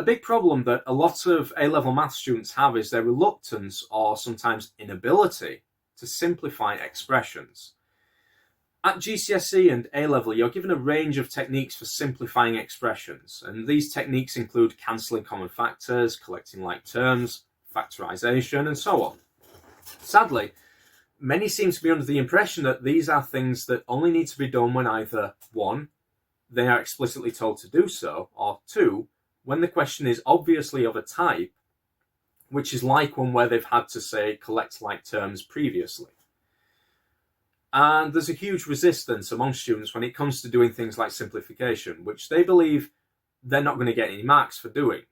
A big problem that a lot of A-level maths students have is their reluctance or sometimes inability to simplify expressions. At GCSE and A-level, you're given a range of techniques for simplifying expressions, and these techniques include cancelling common factors, collecting like terms, factorization, and so on. Sadly, many seem to be under the impression that these are things that only need to be done when either 1, they are explicitly told to do so, or 2, when the question is obviously of a type, which is like one where they've had to say collect like terms previously. And there's a huge resistance among students when it comes to doing things like simplification, which they believe they're not going to get any marks for doing.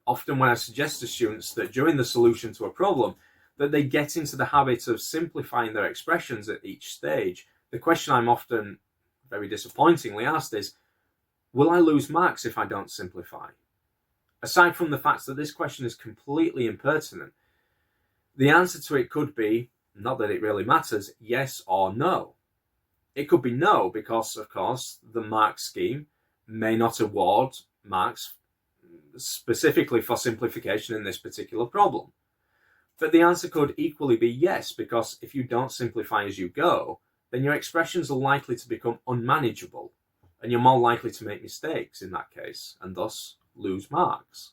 Often when I suggest to students that during the solution to a problem, that they get into the habit of simplifying their expressions at each stage, the question I'm often very disappointingly asked is, will I lose marks if I don't simplify? Aside from the fact that this question is completely impertinent, the answer to it could be, not that it really matters, yes or no. It could be no because, of course, the mark scheme may not award marks specifically for simplification in this particular problem. But the answer could equally be yes, because if you don't simplify as you go, then your expressions are likely to become unmanageable, and you're more likely to make mistakes in that case, and thus lose marks.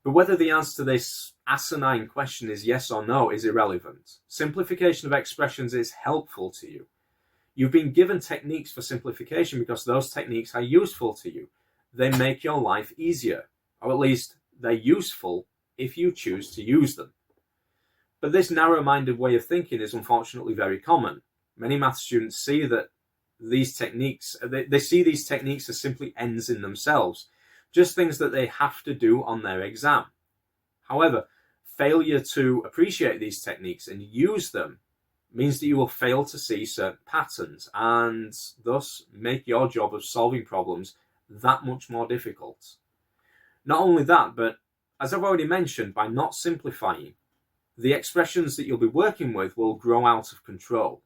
But whether the answer to this asinine question is yes or no is irrelevant. Simplification of expressions is helpful to you. You've been given techniques for simplification because those techniques are useful to you. They make your life easier, or at least they're useful if you choose to use them. But this narrow-minded way of thinking is unfortunately very common. Many math students see that these techniques, they see these techniques as simply ends in themselves, just things that they have to do on their exam. However, failure to appreciate these techniques and use them means that you will fail to see certain patterns and thus make your job of solving problems that much more difficult. Not only that, but as I've already mentioned, by not simplifying, the expressions that you'll be working with will grow out of control.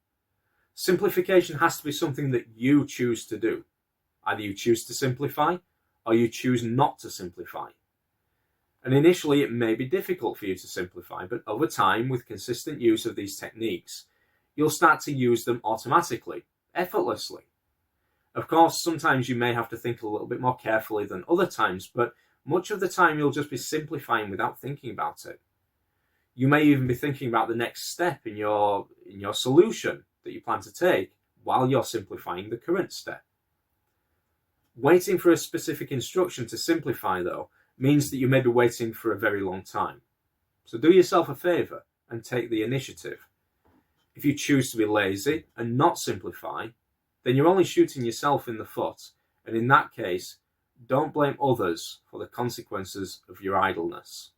Simplification has to be something that you choose to do. Either you choose to simplify, or you choose not to simplify. And initially it may be difficult for you to simplify, but over time, with consistent use of these techniques, you'll start to use them automatically, effortlessly. Of course, sometimes you may have to think a little bit more carefully than other times, but much of the time you'll just be simplifying without thinking about it. You may even be thinking about the next step in your solution that you plan to take while you're simplifying the current step. Waiting for a specific instruction to simplify, though, means that you may be waiting for a very long time. So do yourself a favour and take the initiative. If you choose to be lazy and not simplify, then you're only shooting yourself in the foot, and in that case, don't blame others for the consequences of your idleness.